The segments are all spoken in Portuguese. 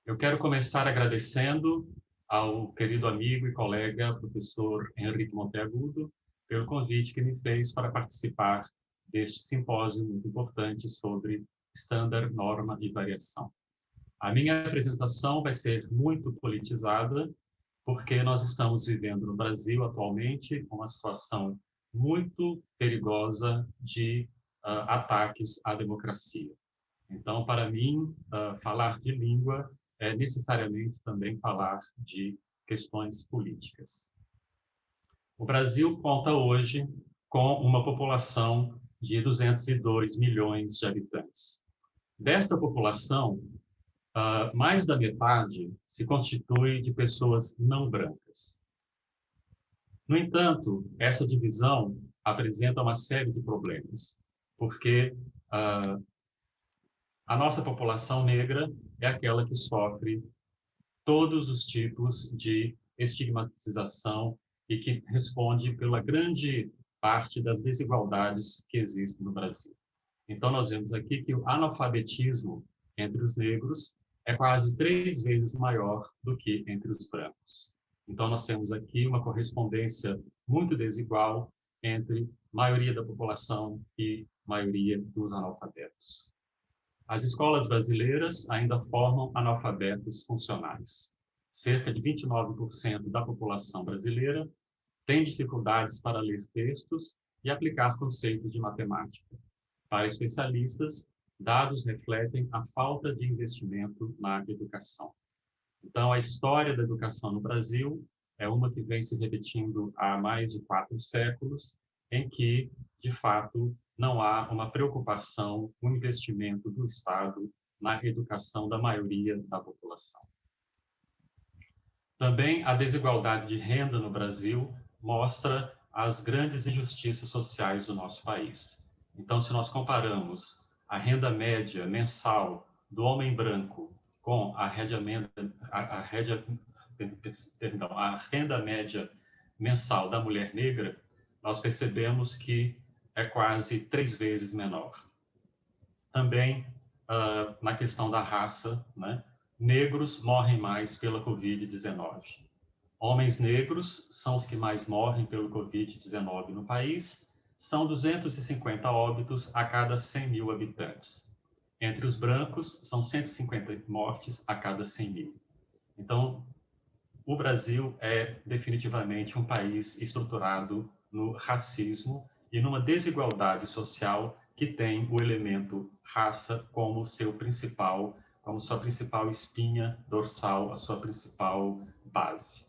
Eu quero começar agradecendo ao querido amigo e colega, professor Henrique Monteagudo, pelo convite que me fez para participar deste simpósio muito importante sobre estándar, norma e variação. A minha apresentação vai ser muito politizada, porque nós estamos vivendo no Brasil atualmente uma situação muito perigosa de ataques à democracia. Então, para mim, falar de língua é necessariamente também falar de questões políticas. O Brasil conta hoje com uma população de 202 milhões de habitantes. Desta população, mais da metade se constitui de pessoas não brancas. No entanto, essa divisão apresenta uma série de problemas, porque a nossa população negra é aquela que sofre todos os tipos de estigmatização e que responde pela grande parte das desigualdades que existem no Brasil. Então, nós vemos aqui que o analfabetismo entre os negros é quase 3 vezes maior do que entre os brancos. Então, nós temos aqui uma correspondência muito desigual entre maioria da população e maioria dos analfabetos. As escolas brasileiras ainda formam analfabetos funcionais. Cerca de 29% da população brasileira tem dificuldades para ler textos e aplicar conceitos de matemática. Para especialistas, dados refletem a falta de investimento na educação. Então, a história da educação no Brasil é uma que vem se repetindo há mais de 4 séculos, em que, de fato, não há uma preocupação, um investimento do Estado na educação da maioria da população. Também a desigualdade de renda no Brasil mostra as grandes injustiças sociais do nosso país. Então, se nós comparamos a renda média mensal do homem branco com a renda média mensal da mulher negra, nós percebemos que é quase 3 vezes menor. Também, na questão da raça, né, negros morrem mais pela Covid-19. Homens negros são os que mais morrem pelo Covid-19 no país, são 250 óbitos a cada 100 mil habitantes. Entre os brancos, são 150 mortes a cada 100 mil. Então, o Brasil é definitivamente um país estruturado no racismo e numa desigualdade social que tem o elemento raça como sua principal espinha dorsal, a sua principal base.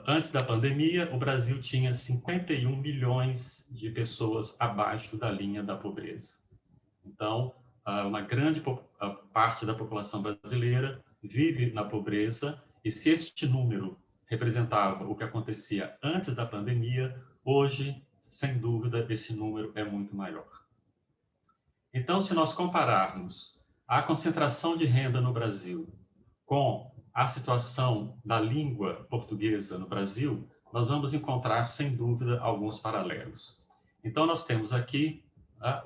Antes da pandemia, o Brasil tinha 51 milhões de pessoas abaixo da linha da pobreza. Então, uma grande parte da população brasileira vive na pobreza, e se este número representava o que acontecia antes da pandemia, hoje, sem dúvida, esse número é muito maior. Então, se nós compararmos a concentração de renda no Brasil com a situação da língua portuguesa no Brasil, nós vamos encontrar, sem dúvida, alguns paralelos. Então, nós temos aqui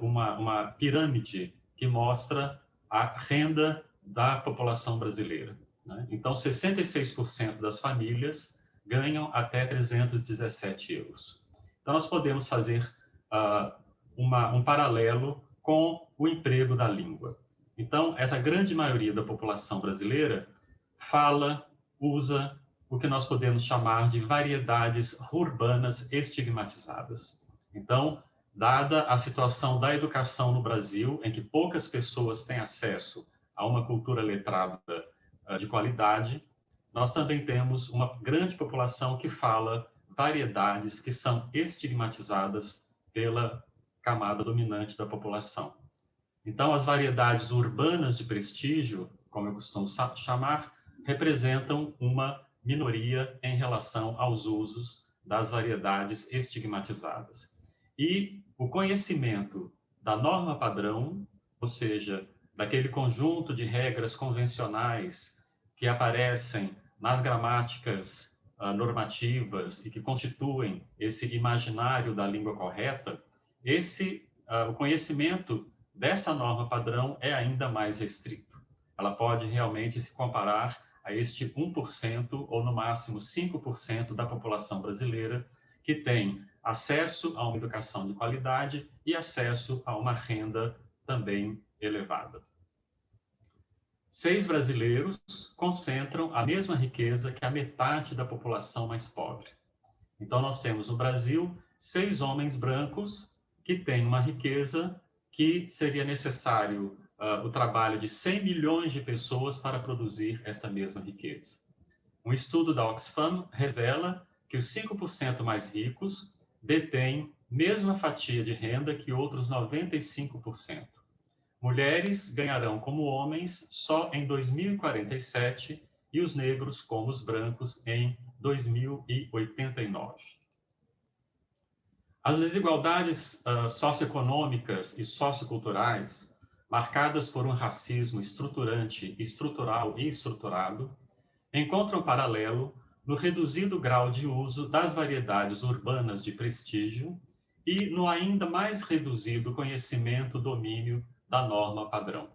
uma pirâmide que mostra a renda da população brasileira. Né? Então, 66% das famílias ganham até 317 euros. Então, nós podemos fazer um paralelo com o emprego da língua. Então, essa grande maioria da população brasileira usa o que nós podemos chamar de variedades urbanas estigmatizadas. Então, dada a situação da educação no Brasil, em que poucas pessoas têm acesso a uma cultura letrada de qualidade, nós também temos uma grande população que fala variedades que são estigmatizadas pela camada dominante da população. Então, as variedades urbanas de prestígio, como eu costumo chamar, representam uma minoria em relação aos usos das variedades estigmatizadas. E o conhecimento da norma padrão, ou seja, daquele conjunto de regras convencionais que aparecem nas gramáticas normativas e que constituem esse imaginário da língua correta, o conhecimento dessa norma padrão é ainda mais restrito. ela pode realmente se comparar a este 1% ou, no máximo, 5% da população brasileira que tem acesso a uma educação de qualidade e acesso a uma renda também elevada. 6 brasileiros concentram a mesma riqueza que a metade da população mais pobre. Então, nós temos no Brasil 6 homens brancos que têm uma riqueza que seria necessário o trabalho de 100 milhões de pessoas para produzir esta mesma riqueza. Um estudo da Oxfam revela que os 5% mais ricos detêm mesma fatia de renda que outros 95%. Mulheres ganharão como homens só em 2047 e os negros como os brancos em 2089. As desigualdades socioeconômicas e socioculturais, marcadas por um racismo estruturante, estrutural e estruturado, encontram paralelo no reduzido grau de uso das variedades urbanas de prestígio e no ainda mais reduzido conhecimento domínio da norma padrão.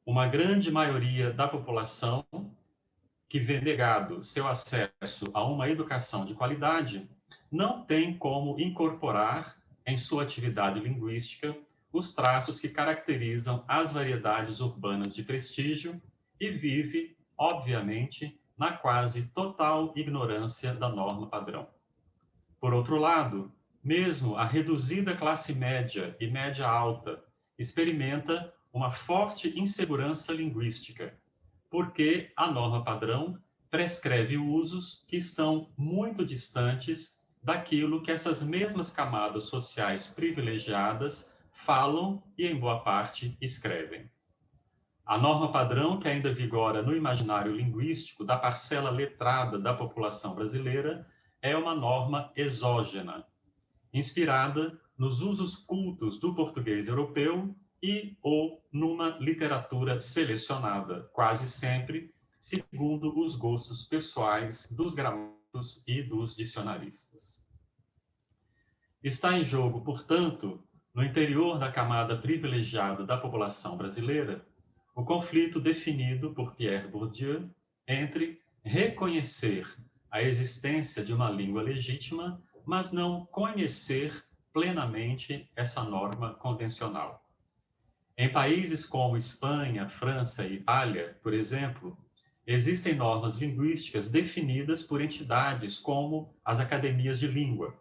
Uma grande maioria da população que vê negado seu acesso a uma educação de qualidade não tem como incorporar em sua atividade linguística os traços que caracterizam as variedades urbanas de prestígio e vive, obviamente, na quase total ignorância da norma padrão. Por outro lado, mesmo a reduzida classe média e média alta experimenta uma forte insegurança linguística, porque a norma padrão prescreve usos que estão muito distantes daquilo que essas mesmas camadas sociais privilegiadas falam e, em boa parte, escrevem. A norma padrão, que ainda vigora no imaginário linguístico da parcela letrada da população brasileira, é uma norma exógena, inspirada nos usos cultos do português europeu e ou numa literatura selecionada, quase sempre segundo os gostos pessoais dos gramáticos e dos dicionaristas. Está em jogo, portanto, no interior da camada privilegiada da população brasileira, o conflito definido por Pierre Bourdieu entre reconhecer a existência de uma língua legítima, mas não conhecer plenamente essa norma convencional. Em países como Espanha, França e Itália, por exemplo, existem normas linguísticas definidas por entidades como as academias de língua,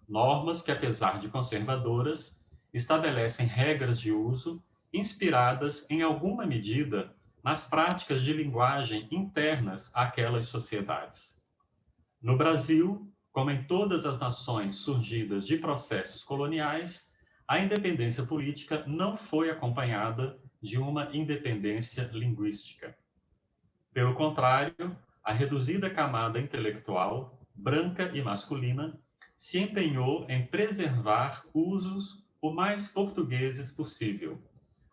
normas que, apesar de conservadoras, estabelecem regras de uso inspiradas, em alguma medida, nas práticas de linguagem internas àquelas sociedades. No Brasil, como em todas as nações surgidas de processos coloniais, a independência política não foi acompanhada de uma independência linguística. Pelo contrário, a reduzida camada intelectual, branca e masculina, se empenhou em preservar usos o mais portugueses possível,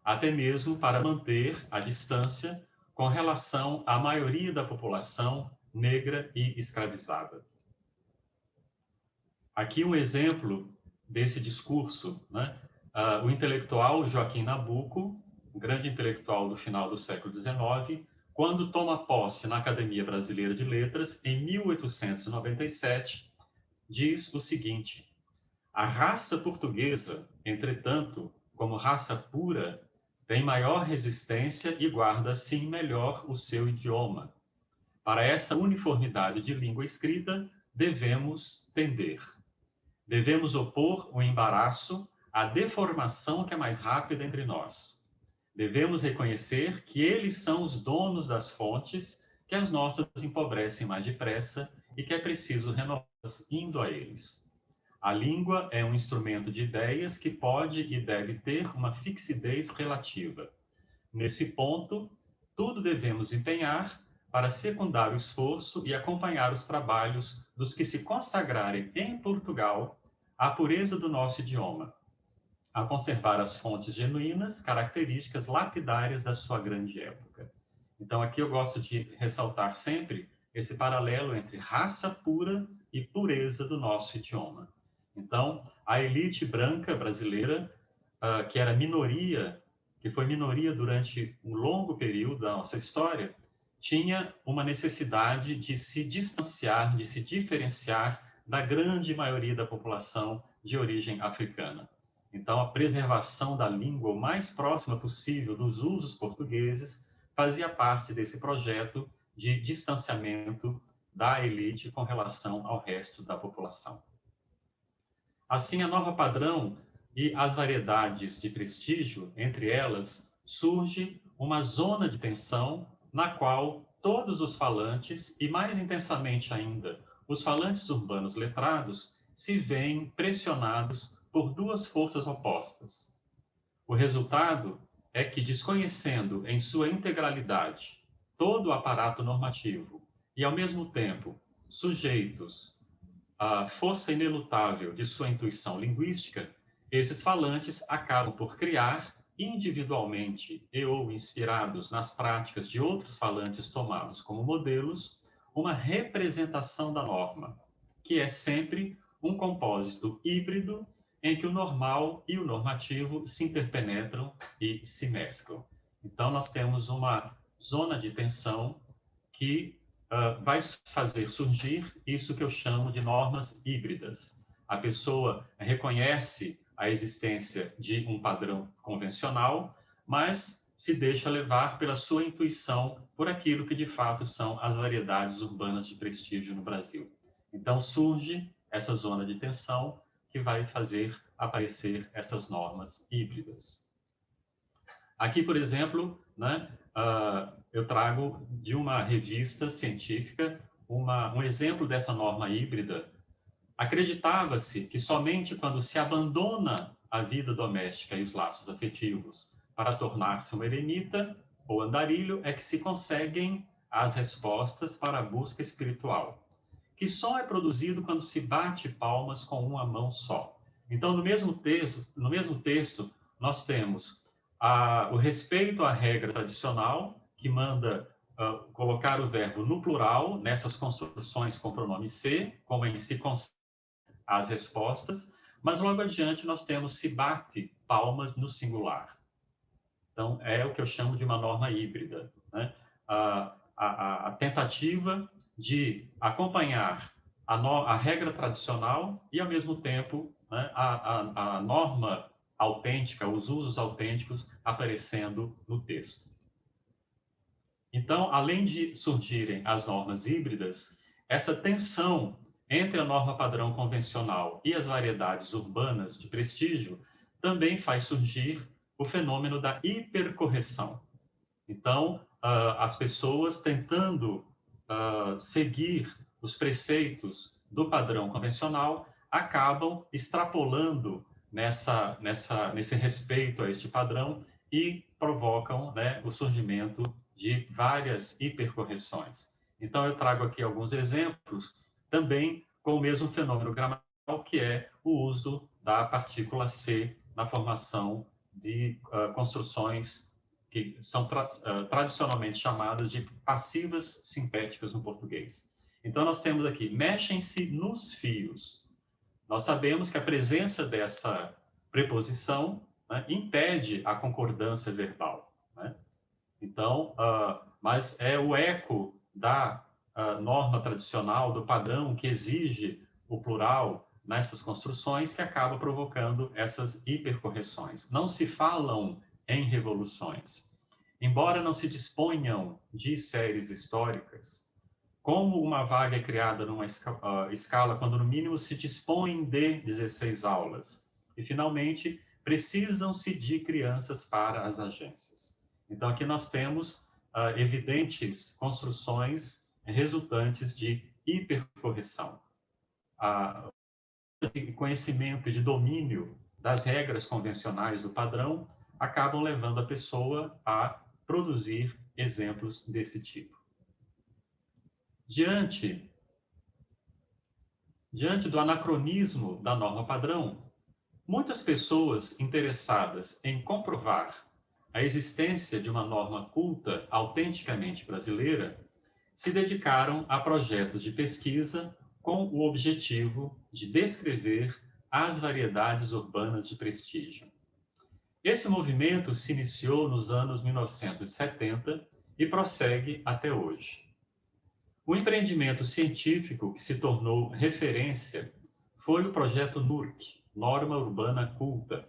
até mesmo para manter a distância com relação à maioria da população negra e escravizada. Aqui um exemplo desse discurso, né? O intelectual Joaquim Nabuco, um grande intelectual do final do século XIX, quando toma posse na Academia Brasileira de Letras, em 1897, diz o seguinte: a raça portuguesa, entretanto, como raça pura, tem maior resistência e guarda, sim, melhor o seu idioma. Para essa uniformidade de língua escrita, devemos tender. Devemos opor o embaraço à deformação que é mais rápida entre nós. Devemos reconhecer que eles são os donos das fontes, que as nossas empobrecem mais depressa e que é preciso renová-las indo a eles. A língua é um instrumento de ideias que pode e deve ter uma fixidez relativa. Nesse ponto, tudo devemos empenhar para secundar o esforço e acompanhar os trabalhos dos que se consagrarem em Portugal à pureza do nosso idioma, a conservar as fontes genuínas, características lapidárias da sua grande época. Então, aqui eu gosto de ressaltar sempre esse paralelo entre raça pura e pureza do nosso idioma. Então, a elite branca brasileira, que era minoria que foi minoria durante um longo período da nossa história, tinha uma necessidade de se distanciar, de se diferenciar da grande maioria da população de origem africana. Então, a preservação da língua o mais próxima possível dos usos portugueses fazia parte desse projeto de distanciamento da elite com relação ao resto da população. Assim, a nova padrão e as variedades de prestígio, entre elas, surge uma zona de tensão na qual todos os falantes, e mais intensamente ainda, os falantes urbanos letrados, se veem pressionados por duas forças opostas. O resultado é que, desconhecendo em sua integralidade todo o aparato normativo e, ao mesmo tempo, sujeitos à força inelutável de sua intuição linguística, esses falantes acabam por criar, individualmente e ou inspirados nas práticas de outros falantes tomados como modelos, uma representação da norma, que é sempre um compósito híbrido em que o normal e o normativo se interpenetram e se mesclam. Então, nós temos uma zona de tensão que vai fazer surgir isso que eu chamo de normas híbridas. A pessoa reconhece a existência de um padrão convencional, mas se deixa levar pela sua intuição por aquilo que de fato são as variedades urbanas de prestígio no Brasil. Então surge essa zona de tensão que vai fazer aparecer essas normas híbridas. Aqui, por exemplo, né, eu trago de uma revista científica um exemplo dessa norma híbrida. Acreditava-se que somente quando se abandona a vida doméstica e os laços afetivos para tornar-se um eremita ou andarilho é que se conseguem as respostas para a busca espiritual, que só é produzido quando se bate palmas com uma mão só. Então, no mesmo texto nós temos o respeito à regra tradicional, que manda colocar o verbo no plural, nessas construções com pronome se, como em se consegue as respostas, mas logo adiante nós temos se bate palmas no singular. Então, é o que eu chamo de uma norma híbrida, né? A tentativa de acompanhar a regra tradicional e, ao mesmo tempo, né, a norma autêntica, os usos autênticos aparecendo no texto. Então, além de surgirem as normas híbridas, essa tensão entre a norma padrão convencional e as variedades urbanas de prestígio também faz surgir o fenômeno da hipercorreção. Então, as pessoas tentando seguir os preceitos do padrão convencional acabam extrapolando nesse respeito a este padrão e provocam, né, o surgimento de várias hipercorreções. Então, eu trago aqui alguns exemplos, também com o mesmo fenômeno gramatical, que é o uso da partícula C na formação de construções que são tradicionalmente chamadas de passivas sintéticas no português. Então, nós temos aqui, mexem-se nos fios. Nós sabemos que a presença dessa preposição, né, impede a concordância verbal, né? Então, mas é o eco da norma tradicional, do padrão que exige o plural nessas construções que acaba provocando essas hipercorreções. Não se falam em revoluções. Embora não se disponham de séries históricas, como uma vaga é criada numa escala quando no mínimo se dispõe de 16 aulas? E, finalmente, precisam-se de crianças para as agências. Então, aqui nós temos evidentes construções resultantes de hipercorreção. De conhecimento e de domínio das regras convencionais do padrão acabam levando a pessoa a produzir exemplos desse tipo. Diante do anacronismo da norma padrão, muitas pessoas interessadas em comprovar a existência de uma norma culta autenticamente brasileira se dedicaram a projetos de pesquisa com o objetivo de descrever as variedades urbanas de prestígio. Esse movimento se iniciou nos anos 1970 e prossegue até hoje. O empreendimento científico que se tornou referência foi o projeto NURC, Norma Urbana Culta,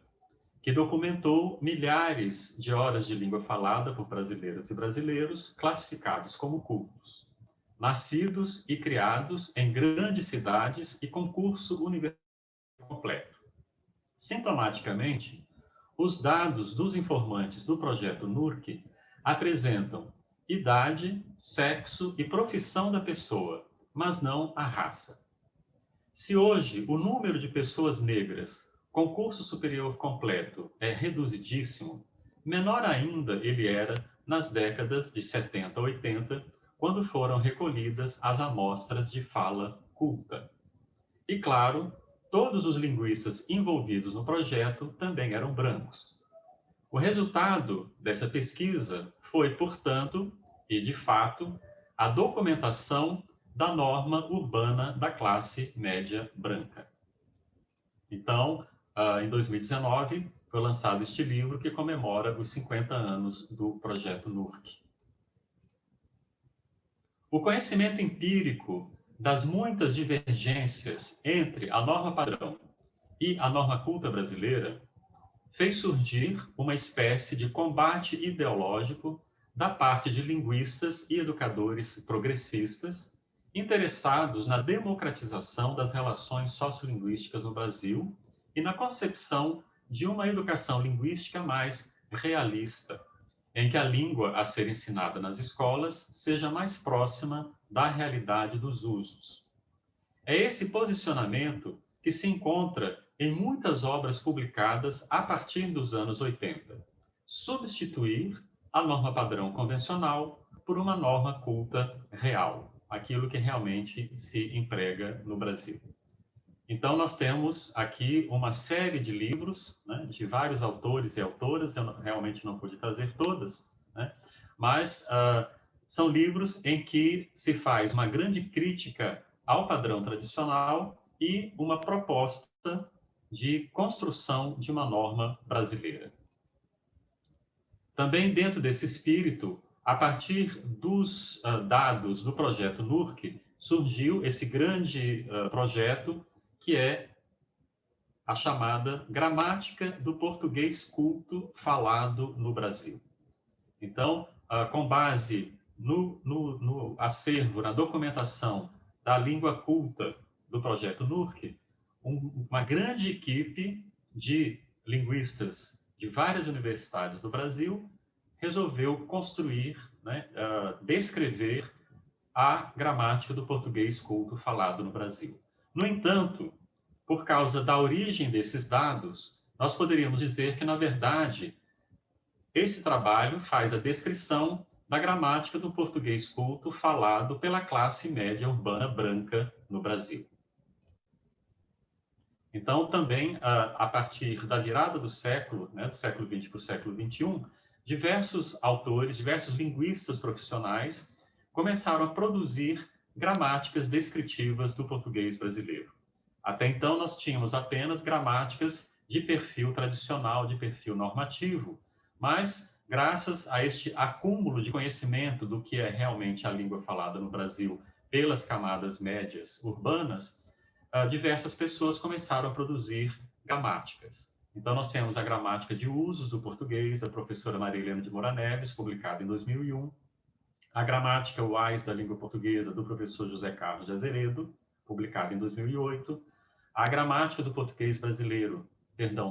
que documentou milhares de horas de língua falada por brasileiras e brasileiros classificados como cultos, nascidos e criados em grandes cidades e com curso universitário completo. Sintomaticamente, os dados dos informantes do projeto NURC apresentam idade, sexo e profissão da pessoa, mas não a raça. Se hoje o número de pessoas negras com curso superior completo é reduzidíssimo, menor ainda ele era nas décadas de 70 a 80, quando foram recolhidas as amostras de fala culta. E, claro, todos os linguistas envolvidos no projeto também eram brancos. O resultado dessa pesquisa foi, portanto, e de fato, a documentação da norma urbana da classe média branca. Então, em 2019, foi lançado este livro que comemora os 50 anos do projeto NURC. O conhecimento empírico das muitas divergências entre a norma padrão e a norma culta brasileira fez surgir uma espécie de combate ideológico da parte de linguistas e educadores progressistas interessados na democratização das relações sociolinguísticas no Brasil e na concepção de uma educação linguística mais realista, em que a língua a ser ensinada nas escolas seja mais próxima da realidade dos usos. É esse posicionamento que se encontra em muitas obras publicadas a partir dos anos 80. Substituir a norma padrão convencional por uma norma culta real, aquilo que realmente se emprega no Brasil. Então, nós temos aqui uma série de livros, né, de vários autores e autoras, eu realmente não pude trazer todas, né, mas são livros em que se faz uma grande crítica ao padrão tradicional e uma proposta de construção de uma norma brasileira. Também dentro desse espírito, a partir dos dados do projeto NURC, surgiu esse grande projeto que é a chamada Gramática do Português Culto Falado no Brasil. Então, com base no acervo, na documentação da língua culta do projeto NURC, uma grande equipe de linguistas de várias universidades do Brasil resolveu construir, né, descrever a gramática do português culto falado no Brasil. No entanto, por causa da origem desses dados, nós poderíamos dizer que, na verdade, esse trabalho faz a descrição da gramática do português culto falado pela classe média urbana branca no Brasil. Então, também, a partir da virada do século, né, do século XX para o século XXI, diversos autores, diversos linguistas profissionais começaram a produzir gramáticas descritivas do português brasileiro. Até então, nós tínhamos apenas gramáticas de perfil tradicional, de perfil normativo, mas, graças a este acúmulo de conhecimento do que é realmente a língua falada no Brasil pelas camadas médias urbanas, diversas pessoas começaram a produzir gramáticas. Então, nós temos a gramática de usos do português, da professora Maria Helena de Moura Neves, publicada em 2001, a gramática UAS da língua portuguesa, do professor José Carlos de Azeredo, publicada em 2008, a gramática do português brasileiro,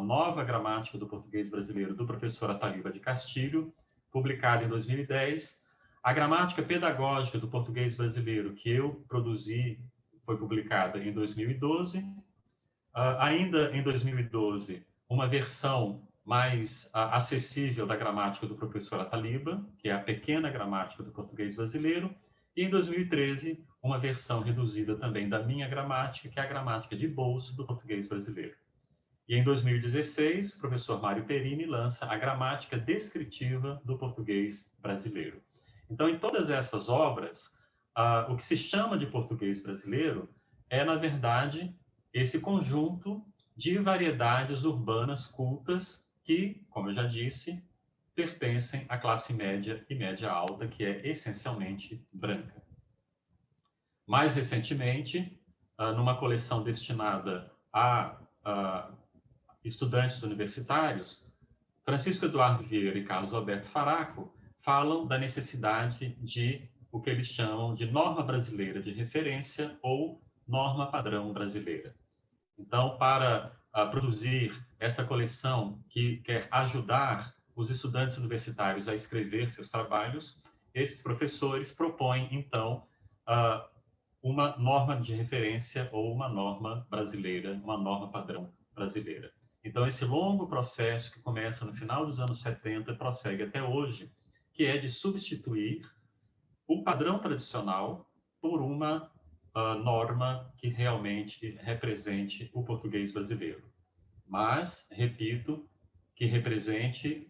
nova gramática do português brasileiro, do professor Ataliba de Castilho, publicada em 2010, a gramática pedagógica do português brasileiro, que eu produzi, foi publicada em 2012, ainda em 2012, uma versão mais acessível da gramática do professor Ataliba, que é a pequena gramática do português brasileiro, e em 2013, uma versão reduzida também da minha gramática, que é a gramática de bolso do português brasileiro. E em 2016, o professor Mário Perini lança a gramática descritiva do português brasileiro. Então, em todas essas obras, o que se chama de português brasileiro é, na verdade, esse conjunto de variedades urbanas cultas que, como eu já disse, pertencem à classe média e média alta, que é essencialmente branca. Mais recentemente, numa coleção destinada a estudantes universitários, Francisco Eduardo Vieira e Carlos Alberto Faraco falam da necessidade de o que eles chamam de norma brasileira de referência ou norma padrão brasileira. Então, para produzir esta coleção que quer ajudar os estudantes universitários a escrever seus trabalhos, esses professores propõem, então, uma norma de referência ou uma norma brasileira, uma norma padrão brasileira. Então, esse longo processo que começa no final dos anos 70 prossegue até hoje, que é de substituir o padrão tradicional por uma norma que realmente represente o português brasileiro. Mas, repito, que represente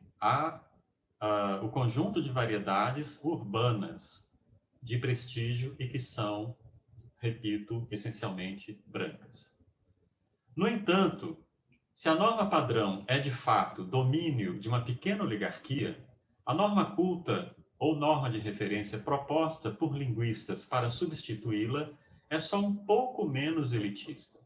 o conjunto de variedades urbanas de prestígio e que são, repito, essencialmente brancas. No entanto, se a norma padrão é, de fato, domínio de uma pequena oligarquia, a norma culta ou norma de referência proposta por linguistas para substituí-la é só um pouco menos elitista.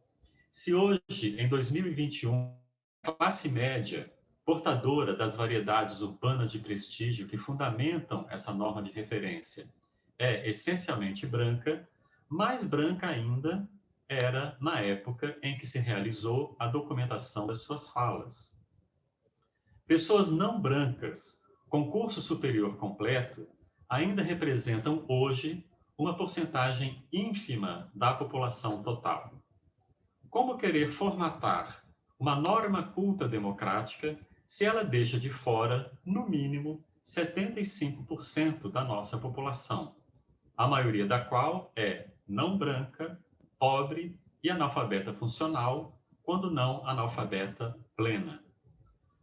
Se hoje, em 2021, a classe média, portadora das variedades urbanas de prestígio que fundamentam essa norma de referência, é essencialmente branca, mais branca ainda era na época em que se realizou a documentação das suas falas. Pessoas não brancas com curso superior completo ainda representam hoje uma porcentagem ínfima da população total. Como querer formatar uma norma culta democrática se ela deixa de fora, no mínimo, 75% da nossa população, a maioria da qual é não branca, pobre e analfabeta funcional, quando não analfabeta plena.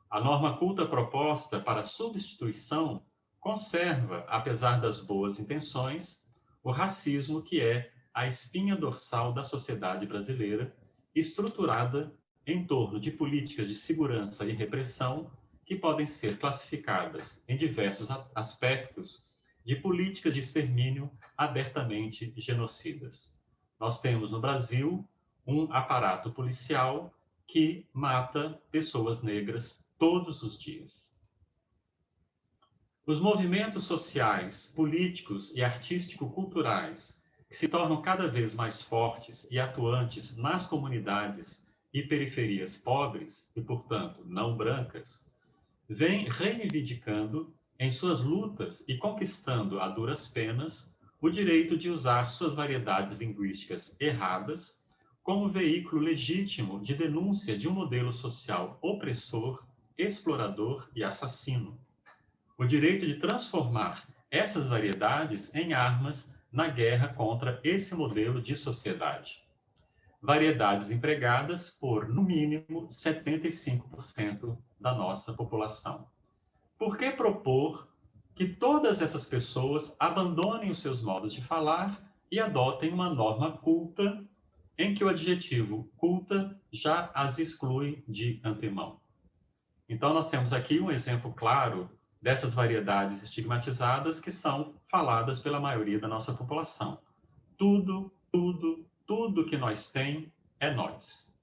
A norma culta proposta para substituição conserva, apesar das boas intenções, o racismo que é a espinha dorsal da sociedade brasileira, estruturada em torno de políticas de segurança e repressão que podem ser classificadas em diversos aspectos de políticas de extermínio abertamente genocidas. Nós temos no Brasil um aparato policial que mata pessoas negras todos os dias. Os movimentos sociais, políticos e artístico-culturais que se tornam cada vez mais fortes e atuantes nas comunidades e periferias pobres e, portanto, não brancas, vêm reivindicando em suas lutas e conquistando a duras penas o direito de usar suas variedades linguísticas erradas como veículo legítimo de denúncia de um modelo social opressor, explorador e assassino. O direito de transformar essas variedades em armas na guerra contra esse modelo de sociedade. Variedades empregadas por, no mínimo, 75% da nossa população. Por que propor que todas essas pessoas abandonem os seus modos de falar e adotem uma norma culta em que o adjetivo culta já as exclui de antemão? Então, nós temos aqui um exemplo claro dessas variedades estigmatizadas que são faladas pela maioria da nossa população. Tudo, tudo, tudo que nós tem é nós.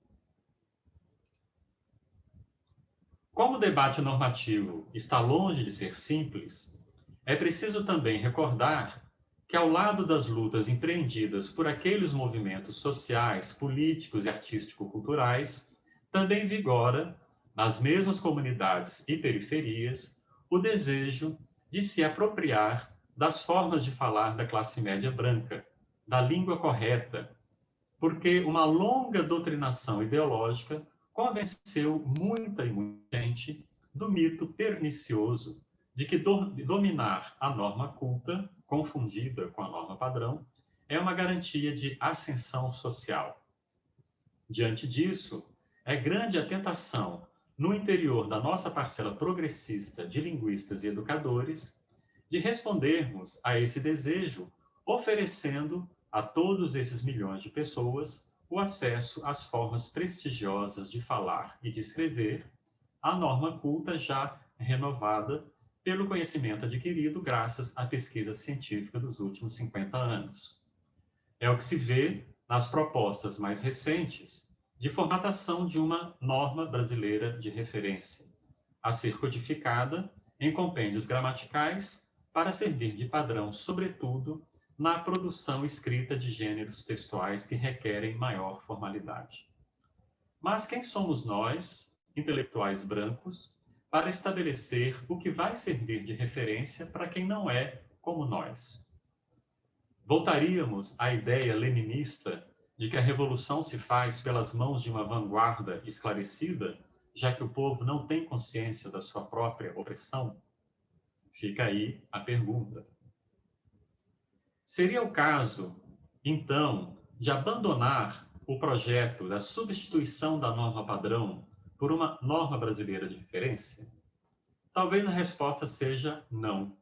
Como o debate normativo está longe de ser simples, é preciso também recordar que, ao lado das lutas empreendidas por aqueles movimentos sociais, políticos e artístico-culturais, também vigora, nas mesmas comunidades e periferias, o desejo de se apropriar das formas de falar da classe média branca, da língua correta, porque uma longa doutrinação ideológica convenceu muita e muita gente do mito pernicioso de que dominar a norma culta, confundida com a norma padrão, é uma garantia de ascensão social. Diante disso, é grande a tentação, no interior da nossa parcela progressista de linguistas e educadores, de respondermos a esse desejo oferecendo a todos esses milhões de pessoas o acesso às formas prestigiosas de falar e de escrever, a norma culta já renovada pelo conhecimento adquirido graças à pesquisa científica dos últimos 50 anos. É o que se vê nas propostas mais recentes de formatação de uma norma brasileira de referência, a ser codificada em compêndios gramaticais para servir de padrão, sobretudo, na produção escrita de gêneros textuais que requerem maior formalidade. Mas quem somos nós, intelectuais brancos, para estabelecer o que vai servir de referência para quem não é como nós? Voltaríamos à ideia leninista de que a revolução se faz pelas mãos de uma vanguarda esclarecida, já que o povo não tem consciência da sua própria opressão? Fica aí a pergunta. Seria o caso, então, de abandonar o projeto da substituição da norma padrão por uma norma brasileira de referência? Talvez a resposta seja não.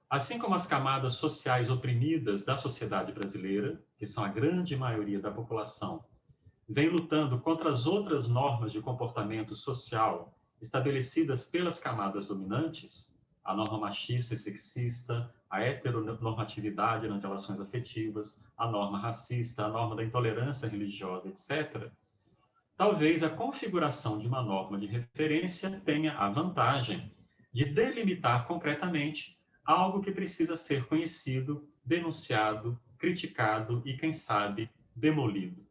Assim como as camadas sociais oprimidas da sociedade brasileira, que são a grande maioria da população, vem lutando contra as outras normas de comportamento social estabelecidas pelas camadas dominantes, a norma machista e sexista, a heteronormatividade nas relações afetivas, a norma racista, a norma da intolerância religiosa, etc., talvez a configuração de uma norma de referência tenha a vantagem de delimitar concretamente algo que precisa ser conhecido, denunciado, criticado e, quem sabe, demolido.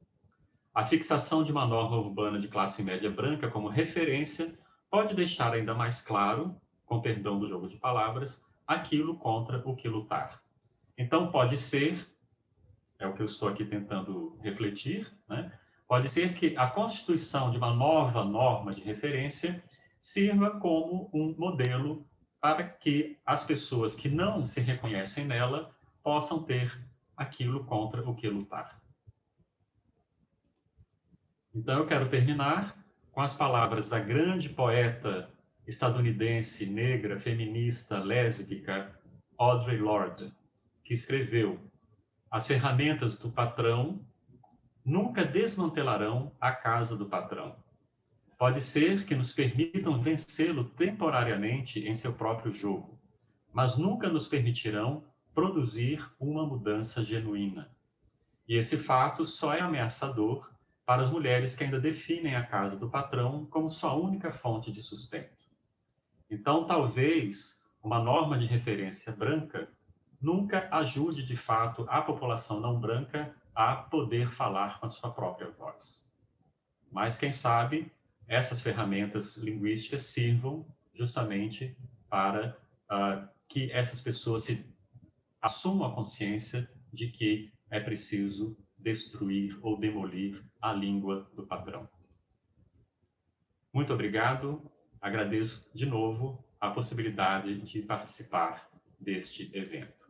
A fixação de uma norma urbana de classe média branca como referência pode deixar ainda mais claro, com perdão do jogo de palavras, aquilo contra o que lutar. Então, pode ser, é o que eu estou aqui tentando refletir, né? Pode ser que a constituição de uma nova norma de referência sirva como um modelo para que as pessoas que não se reconhecem nela possam ter aquilo contra o que lutar. Então, eu quero terminar com as palavras da grande poeta estadunidense, negra, feminista, lésbica, Audre Lorde, que escreveu: as ferramentas do patrão nunca desmantelarão a casa do patrão. Pode ser que nos permitam vencê-lo temporariamente em seu próprio jogo, mas nunca nos permitirão produzir uma mudança genuína. E esse fato só é ameaçador para as mulheres que ainda definem a casa do patrão como sua única fonte de sustento. Então, talvez uma norma de referência branca nunca ajude de fato a população não branca a poder falar com a sua própria voz. Mas, quem sabe, essas ferramentas linguísticas sirvam justamente para que essas pessoas assumam a consciência de que é preciso destruir ou demolir a língua do patrão. Muito obrigado. Agradeço de novo a possibilidade de participar deste evento.